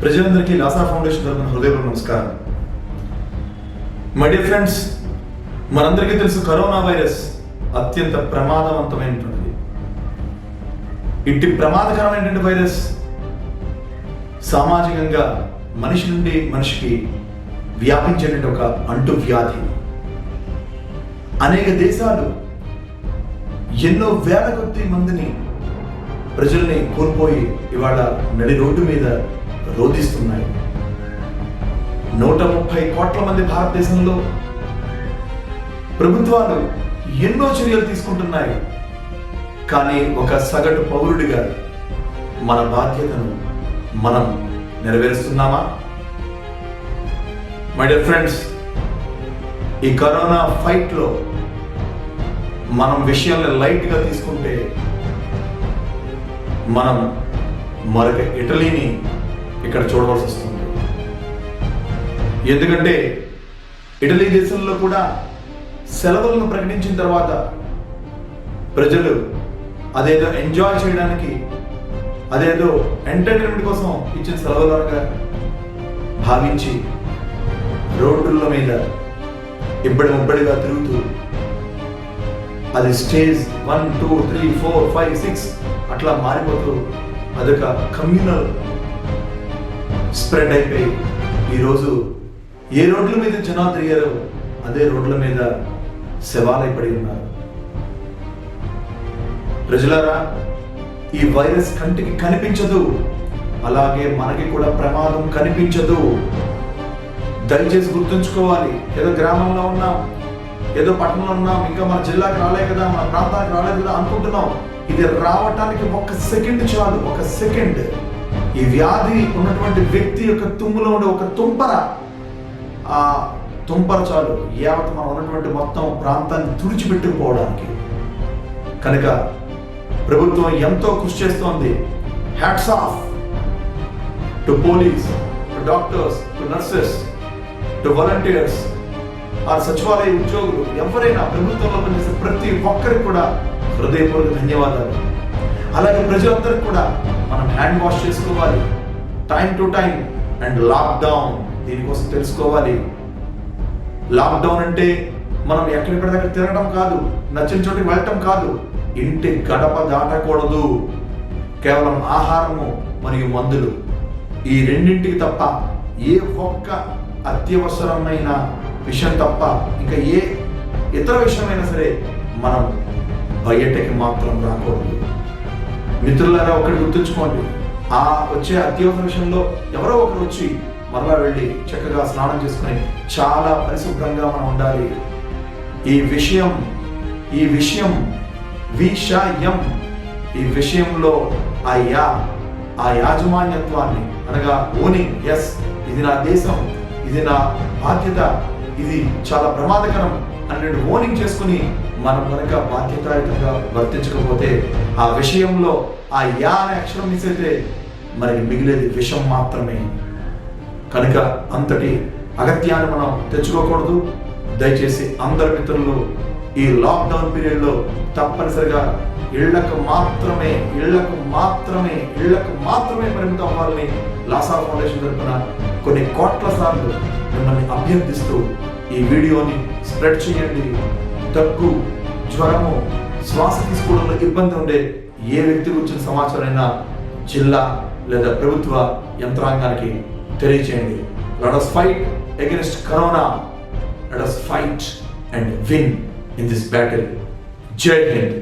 ప్రజలందరికీ లాసా ఫౌండేషన్ తరపున హృదయపూర్వక నమస్కారం. మై డియర్ ఫ్రెండ్స్, మనందరికీ తెలుసు కరోనా వైరస్ అత్యంత ప్రమాదవంతమైనటువంటిది. ఇట్టి ప్రమాదకరమైనటువంటి వైరస్ సామాజికంగా మనిషి నుండి మనిషికి వ్యాపించేటువంటి ఒక అంటు వ్యాధి. అనేక దేశాలు ఎన్నో వేల కొద్ది మందిని ప్రజల్ని కోల్పోయి ఇవాళ నడి రోడ్డు మీద రోధిస్తున్నాయి. 130 కోట్ల మంది భారతదేశంలో ప్రభుత్వాలు ఎన్నో చర్యలు తీసుకుంటున్నాయి. కానీ ఒక సగటు పౌరుడిగా మన బాధ్యతను మనం నెరవేరుస్తున్నామా? మై డియర్ ఫ్రెండ్స్, ఈ కరోనా ఫైట్లో మనం విషయాలను లైట్గా తీసుకుంటే మనం మరొక ఇటలీని ఇక్కడ చూడవలసి వస్తుంది. ఎందుకంటే ఇటలీ దేశంలో కూడా సెలవులను ప్రకటించిన తర్వాత ప్రజలు అదేదో ఎంజాయ్ చేయడానికి, అదేదో ఎంటర్టైన్మెంట్ కోసం ఇచ్చిన సెలవులుగా భావించి రోడ్ల మీద ఇబ్బడిగా తిరుగుతూ అది స్టేజ్ 1, 2, 3, 4, 5, 6 అట్లా మారిపోతూ అదొక కమ్యూనల్ స్ప్రెడ్ అయిపోయి ఈరోజు ఏ రోడ్ల మీద జనాలు తిరిగారో అదే రోడ్ల మీద శవాలైపడి ఉన్నారు. ప్రజలారా, ఈ వైరస్ కంటికి కనిపించదు, అలాగే మనకి కూడా ప్రమాదం కనిపించదు. దయచేసి గుర్తుంచుకోవాలి. ఏదో గ్రామంలో ఉన్నాం, ఏదో పట్టణంలో ఉన్నాం, ఇంకా మన జిల్లాకి రాలేదు కదా, మన ప్రాంతానికి రాలేదు కదా అనుకుంటున్నాం. ఇది రావటానికి 1 సెకండ్ చాలు. 1 సెకండ్. ఈ వ్యాధి ఉన్నటువంటి వ్యక్తి యొక్క తుమ్ములో ఉండే ఒక తుంపర, ఆ తుంపర చాలు యావత్ మనం ఉన్నటువంటి మొత్తం ప్రాంతాన్ని తుడిచిపెట్టుకుపోవడానికి. కనుక ప్రభుత్వం ఎంతో కృషి చేస్తోంది. Hats off to police, to doctors, to nurses, to volunteers, ఆ సచివాలయ ఉద్యోగులు, ఎవరైనా ప్రభుత్వంలో పనిచేసే ప్రతి ఒక్కరికి కూడా హృదయపూర్వక ధన్యవాదాలు. అలాగే ప్రజలందరికీ కూడా మనం హ్యాండ్ వాష్ చేసుకోవాలి time to time. And lockdown దీనికోసం తెలుసుకోవాలి. లాక్డౌన్ అంటే మనం ఎక్కడికి దగ్గర తిరగడం కాదు, నచ్చిన చోటికి వెళ్ళటం కాదు, ఇంటి గడప దాటకూడదు. కేవలం ఆహారము మరియు మందులు, ఈ రెండింటికి తప్ప ఏ ఒక్క అత్యవసరమైన విషయం తప్ప ఇంకా ఏ ఇతర విషయమైనా సరే మనం బయటకి మాత్రం రాకూడదు. మిత్రులారా, ఒకటి గుర్తుంచుకోండి, ఆ వచ్చే అత్యవసర విషయంలో ఎవరో ఒకరు వచ్చి మరలా వెళ్ళి చక్కగా స్నానం చేసుకుని చాలా పరిశుభ్రంగా మనం ఉండాలి. ఈ విషయంలో ఆ యాజమాన్యత్వాన్ని అనగా ఓనింగ్, ఎస్ ఇది నా దేశం, ఇది నా బాధ్యత, ఇది చాలా ప్రమాదకరం అన్నట్టు ఓనింగ్ చేసుకుని మనం కనుక బాధ్యతాయుతంగా వర్తించకపోతే, ఆ విషయంలో ఆ అనే అక్షరం మిస్ అయితే మరి మిగిలేది విషం మాత్రమే. కనుక అంతటి అగత్యాన్ని మనం తెచ్చుకోకూడదు. దయచేసి అందరి మిత్రులు ఈ లాక్డౌన్ పీరియడ్లో తప్పనిసరిగా ఇళ్లకు మాత్రమే పరిమితం అవ్వాలని లాసా ఫౌండేషన్ తరపున కొన్ని కోట్ల సార్లు మిమ్మల్ని అభ్యర్థిస్తూ ఈ వీడియోని స్ప్రెడ్ చేయండి. దగ్గు, జ్వరము, శ్వాస తీసుకోవడంలో ఇబ్బంది ఉండే ఏ వ్యక్తి గురించిన సమాచారం అయినా జిల్లా లేదా ప్రభుత్వ యంత్రాంగానికి తెలియచేయండి. Let us fight against Corona. Let us fight and win in this battle. Jai Hind.